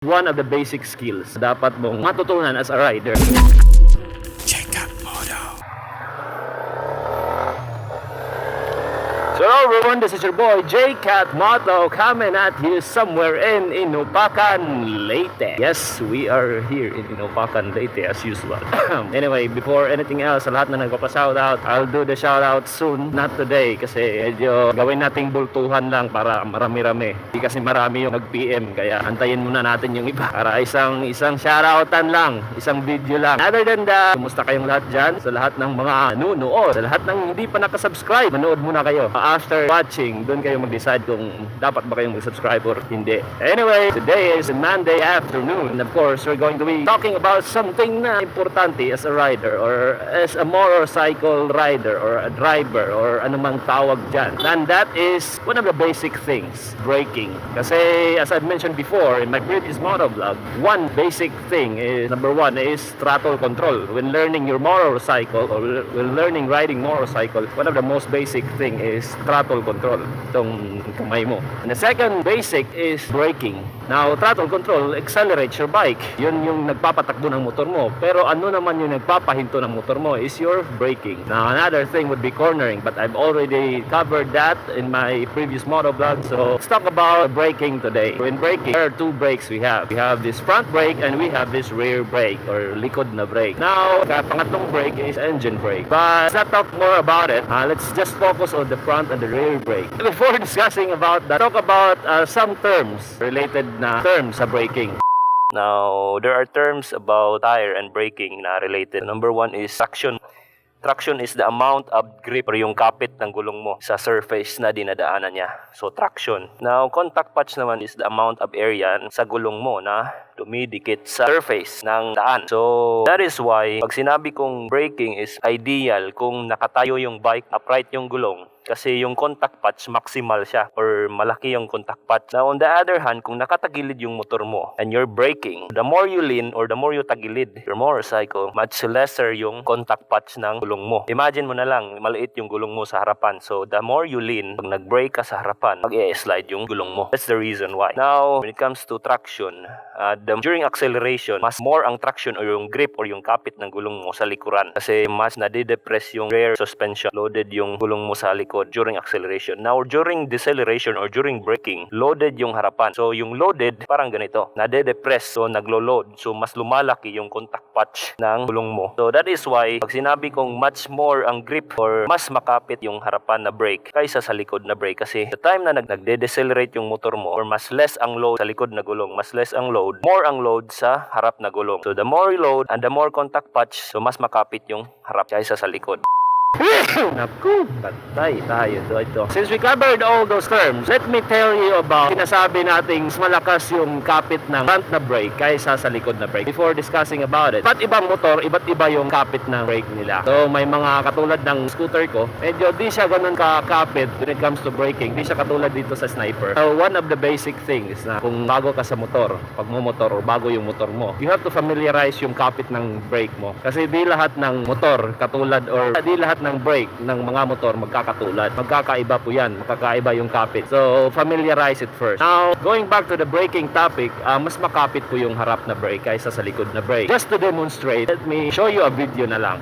one of the basic skills dapat mong matutunan as a rider. JCUTMoto. So everyone, this is your boy JCUTMoto coming at you somewhere in Inupacan, Leyte. Yes, we are here in Inupacan, Leyte as usual. Anyway, before anything else, sa lahat na nagpapa-shoutout, I'll do the shoutout soon, not today, kasi medyo gawin nating bultuhan lang para marami-rami. Hindi kasi marami yung nag-PM, kaya antayin muna natin yung iba para isang shoutoutan lang, isang video lang. Other than that, kumusta kayong lahat dyan? Sa lahat ng mga nunood, sa lahat ng hindi pa nakasubscribe, manood muna kayo. After watching, doon kayo mag-decide kung dapat ba kayong mag-subscribe or hindi. Anyway, today is Monday afternoon. And of course, we're going to be talking about something na importante as a rider or as a motorcycle rider or a driver or anumang tawag dyan. And that is one of the basic things, braking. Kasi as I've mentioned before in my previous moto vlog, one basic thing is, number one is throttle control. When learning your motorcycle or when learning riding motorcycle, one of the most basic thing is throttle control, itong kamay mo. And the second basic is braking. Now, throttle control accelerates your bike. Yun yung nagpapatakbo ng motor mo. Pero ano naman yung nagpapahinto ng motor mo is your braking. Now, another thing would be cornering, but I've already covered that in my previous moto vlog. So, let's talk about braking today. So, in braking, there are two brakes we have. We have this front brake and we have this rear brake or likod na brake. Now, pangatlong brake is engine brake. But let's not talk more about it. Let's just focus on the front and the rear brake. Before discussing about that, talk about some terms, related na terms sa braking. Now, there are terms about tire and braking na related. Number one is traction. Traction is the amount of grip or yung kapit ng gulong mo sa surface na dinadaanan niya. So, traction. Now, contact patch naman is the amount of area sa gulong mo na dumidikit sa surface ng daan. So, that is why pag sinabi kong braking is ideal kung nakatayo yung bike, upright yung gulong. Kasi yung contact patch, maximal siya or malaki yung contact patch. Now, on the other hand, kung nakatagilid yung motor mo and you're braking, the more you lean or the more you tagilid your motorcycle, much lesser yung contact patch ng gulong mo. Imagine mo na lang, maliit yung gulong mo sa harapan. So, the more you lean, pag nag-brake ka sa harapan, mag-i-slide yung gulong mo. That's the reason why. Now, when it comes to traction, during acceleration, mas more ang traction or yung grip or yung kapit ng gulong mo sa likuran. Kasi mas nade-depress yung rear suspension, loaded yung gulong mo sa likod during acceleration. Now, during deceleration or during braking, loaded yung harapan. So, yung loaded, parang ganito. Nade-depress, so naglo-load. So, mas lumalaki yung contact patch ng gulong mo. So, that is why, pag sinabi kong much more ang grip or mas makapit yung harapan na brake kaysa sa likod na brake. Kasi, the time na nagde-decelerate yung motor mo or mas less ang load sa likod na gulong, mas less ang load, more ang load sa harap na gulong. So, the more you load and the more contact patch, so mas makapit yung harap kaysa sa likod. Naku, patay tayo ito. Since we covered all those terms, let me tell you about sinasabi nating mas malakas yung kapit ng front na brake kaysa sa likod na brake. Before discussing about it, iba't ibang motor, iba't iba yung kapit ng brake nila. So may mga katulad ng scooter ko, medyo di siya ganun kakapit when it comes to braking. Di siya katulad dito sa Sniper. So one of the basic things na kung bago ka sa motor, pag motor or bago yung motor mo, you have to familiarize yung kapit ng brake mo. Kasi di lahat ng motor katulad or di lahat ng brake ng mga motor magkakatulad. Magkakaiba po yan. Magkakaiba yung kapit. So, familiarize it first. Now, going back to the braking topic, mas makapit po yung harap na brake kaysa sa likod na brake. Just to demonstrate, let me show you a video na lang.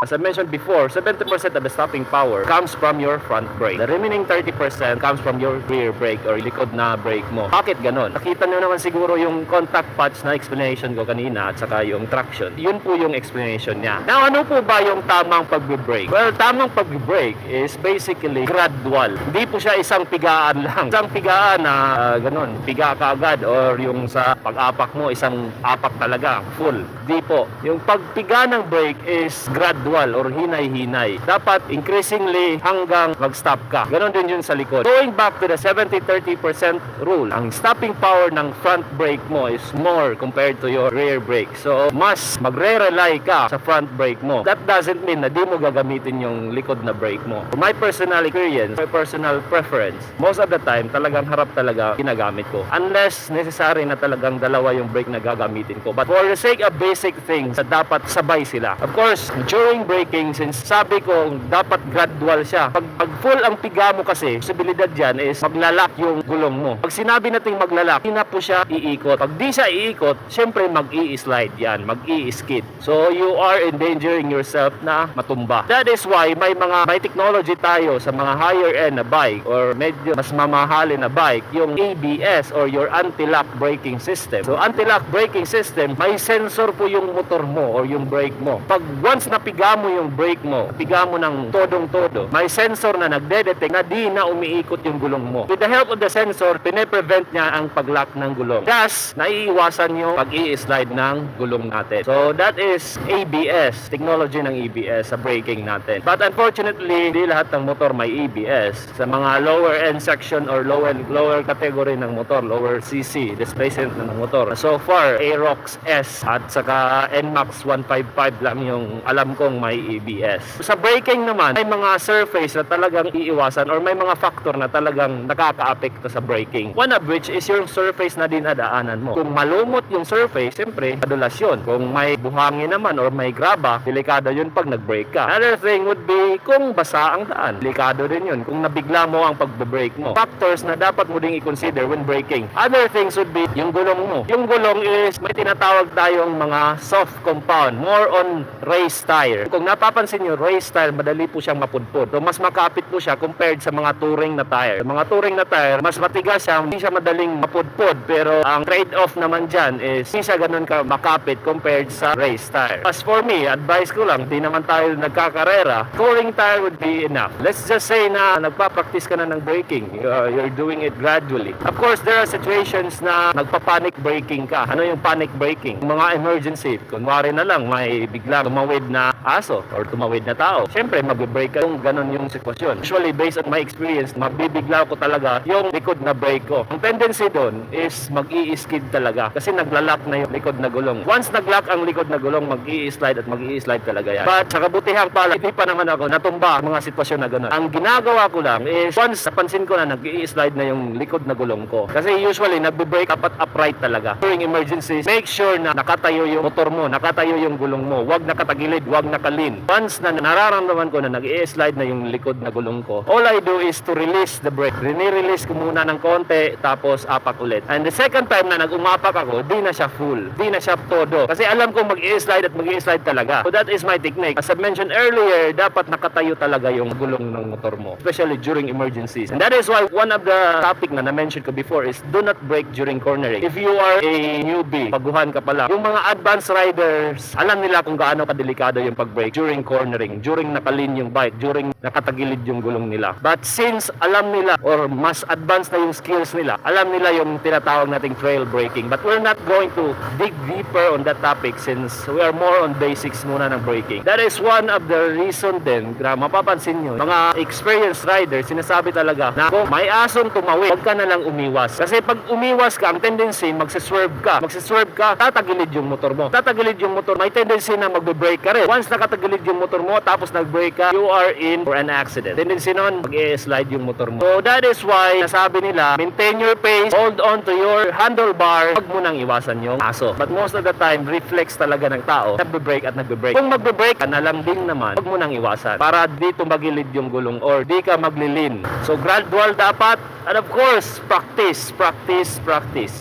As I mentioned before, 70% of the stopping power comes from your front brake. The remaining 30% comes from your rear brake or likod na brake mo. Bakit ganon? Nakita nyo naman siguro yung contact patch na explanation ko kanina at saka yung traction. Yun po yung explanation niya. Now, ano po ba yung tamang pag-brake? Well, tamang pag-brake is basically gradual. Hindi po siya isang pigaan lang. Isang pigaan na ganon, piga ka agad or yung sa pag-apak mo, isang apak talaga, full. Di po. Yung pagpiga ng brake is gradual. gradual or hinay-hinay. Dapat increasingly hanggang mag-stop ka. Ganon din yun sa likod. Going back to the 70-30% rule, ang stopping power ng front brake mo is more compared to your rear brake. So, mas magre-rely ka sa front brake mo. That doesn't mean na di mo gagamitin yung likod na brake mo. For my personal experience, my personal preference, most of the time, talagang harap talaga ginagamit ko. Unless necessary na talagang dalawa yung brake na gagamitin ko. But for the sake of basic things, dapat sabay sila. Of course, during braking, since sabi ko, dapat gradual siya. Pag full ang piga mo kasi, posibilidad dyan is maglalak yung gulong mo. Pag sinabi natin maglalak, hindi na po siya iikot. Pag di siya iikot, syempre mag-i-slide yan, mag-i-skid. So, you are endangering yourself na matumba. That is why may technology tayo sa mga higher end na bike or medyo mas mamahalin na bike, yung ABS or your anti-lock braking system. So, anti-lock braking system, may sensor po yung motor mo or yung brake mo. Pag once napiga mo yung brake mo, piga mo ng todong-todo, may sensor na nagde-detect na di na umiikot yung gulong mo. With the help of the sensor, pine-prevent niya ang pag-lock ng gulong. Thus, naiiwasan yung pag-i-slide ng gulong natin. So, that is ABS, technology ng ABS sa braking natin. But unfortunately, di lahat ng motor may ABS. Sa mga lower end section or lower category ng motor, lower CC, displacement ng motor. So far, Aerox S at saka NMAX 155 lang yung alam kong may ABS. Sa braking naman, may mga surface na talagang iiwasan or may mga factor na talagang nakaka-apekto sa braking. One of which is yung surface na dinadaanan mo. Kung malumot yung surface, siyempre, madulas yun. Kung may buhangin naman or may graba, delikado yun pag nag-brake ka. Another thing would be kung basa ang daan. Delikado din yun. Kung nabigla mo ang pag-brake mo. Factors na dapat mo ding i-consider when braking. Other things would be yung gulong mo. Yung gulong is may tinatawag tayong mga soft compound. More on race tire. Kung napapansin nyo, race tire, madali po siyang mapudpud. So, mas makapit po siya compared sa mga touring na tire. Sa mga touring na tire, mas matigas siya, hindi siya madaling mapudpud. Pero ang trade-off naman dyan is hindi siya ganun ka makapit compared sa race tire. As for me, advice ko lang, di naman tayo nagkakarera, touring tire would be enough. Let's just say na nagpa-practice ka na ng braking. You're doing it gradually. Of course, there are situations na nagpa-panic braking ka. Ano yung panic braking? Mga emergency. Kunwari na lang, may bigla tumawid na aso or tumawid na tao. Siyempre, mag-brake ka kung ganun yung sitwasyon. Usually, based on my experience, mabibigla ko talaga yung likod na brake ko. Ang tendency doon is mag-i-skid talaga kasi naglalak na yung likod na gulong. Once naglock ang likod na gulong, mag-i-slide at mag-i-slide talaga yan. But sa kabutihang pala, hindi pa naman ako natumba mga sitwasyon na gano'n. Ang ginagawa ko lang is once napansin ko na nag-i-slide na yung likod na gulong ko. Kasi usually, nagbe-brake up at upright talaga. During emergencies, make sure na nakatayo yung motor mo, nakatayo yung gulong mo. Huwag nakatagilid, huwag nakalin. Once na nararamdaman ko na nag-i-slide na yung likod na gulong ko, all I do is to release the brake. Release ko muna ng konti, tapos apak ulit. And the second time na nag-umapak ako, di na siya full. Di na siya todo. Kasi alam kong mag-i-slide at mag-i-slide talaga. So that is my technique. As I mentioned earlier, dapat nakatayo talaga yung gulong ng motor mo. Especially during emergencies. And that is why one of the topic na na-mention ko before is do not brake during cornering. If you are a newbie, baguhan ka pala. Yung mga advanced riders, alam nila kung gaano kadelikado yung pag-brake during cornering, during nakalin yung bike, during nakatagilid yung gulong nila. But since alam nila or mas advanced na yung skills nila, alam nila yung tinatawag nating trail braking. But we're not going to dig deeper on that topic since we are more on basics muna ng braking. That is one of the reason din, mapapansin nyo, mga experienced riders, sinasabi talaga na kung may asong tumawid, huwag ka na lang umiwas. Kasi pag umiwas ka, ang tendency, magsiswerve ka. Magsiswerve ka, tatagilid yung motor mo. Tatagilid yung motor, may tendency na magbe-brake ka rin. Once nakatagilid yung motor mo, tapos nag-brake ka, you are in for an accident. Tendency nun, mag-i-slide yung motor mo. So that is why, nasabi nila, maintain your pace, hold on to your handlebar, huwag mo nang iwasan yung aso. But most of the time, reflex talaga ng tao, nagbe-brake at nagbe-brake. Kung magbe-brake ka na lang din naman, huwag mo nang iwasan. Para di tumagilid yung gulong or di ka maglilin. So gradual dapat, and of course, practice.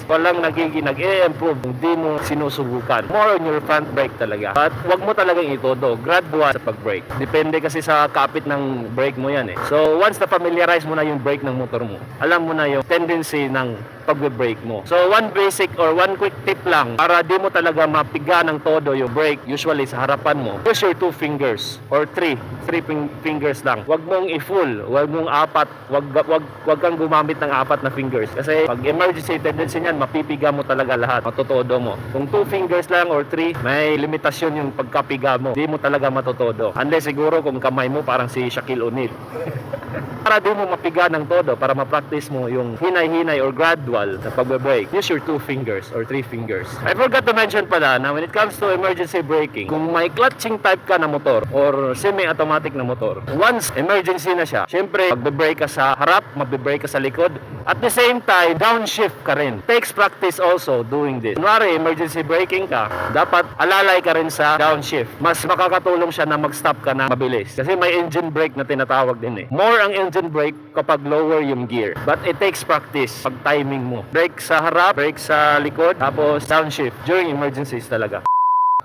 Walang nag-i-improve kung di mo sinusubukan. More on your front brake talaga. But wag mo talagang itodo. Gradual sa pag-brake. Depende kasi sa kapit ng brake mo yan eh. So once na familiarize mo na yung brake ng motor mo, alam mo na yung tendency ng pag-brake mo. So one basic or one quick tip lang para di mo talaga mapiga ng todo yung brake usually sa harapan mo. Use your 2 fingers or 3 fingers lang. Wag mong i-full, wag mong apat, wag kang gumamit ng 4 na fingers kasi pag emergency tendency niyan mapipiga mo talaga lahat, matutodo mo. Kung 2 fingers lang or 3, may limitasyon yung pagkapiga mo. Di mo talaga matutodo. Unless siguro kung kamay mo parang si Shaquille O'Neal. Para di mo mapiga ng todo, para ma-practice mo yung hinay-hinay or gradual na pagbe-brake, use your 2 fingers or 3 fingers. I forgot to mention pala na when it comes to emergency braking, kung may clutching type ka na motor or semi-automatic na motor, once emergency na siya, syempre magbe-brake ka sa harap, magbe-brake ka sa likod, at the same time, downshift ka rin. Takes practice also doing this. Kunwari, emergency braking ka, dapat alalay ka rin sa downshift. Mas makakatulong siya na mag-stop ka na mabilis. Kasi may engine brake na tinatawag din eh. More ang engine brake kapag lower yung gear. But it takes practice pag timing mo. Brake sa harap, brake sa likod, tapos downshift during emergencies talaga.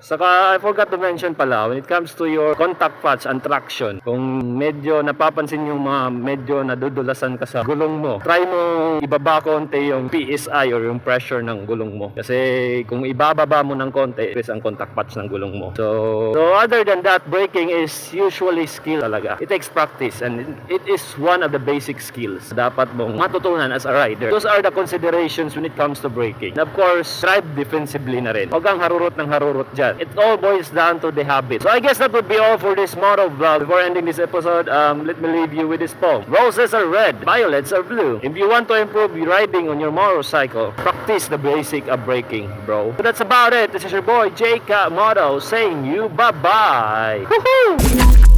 Saka I forgot to mention pala, when it comes to your contact patch and traction, kung medyo napapansin yung mga medyo nadudulasan ka sa gulong mo, try mo ibaba konti yung PSI or yung pressure ng gulong mo. Kasi kung ibababa mo ng konti, is ang contact patch ng gulong mo. So other than that, braking is usually skill talaga. It takes practice and it is one of the basic skills dapat mong matutunan as a rider. Those are the considerations when it comes to braking. And of course, drive defensively na rin. Huwag kang harurot ng harurot dyan. It all boils down to the habit. So I guess that would be all for this moto vlog. Before ending this episode, let me leave you with this poem. Roses are red, violets are blue. If you want to improve your riding on your motorcycle, practice the basic of braking, bro. So that's about it. This is your boy JCUTMoto saying you bye-bye. Woohoo!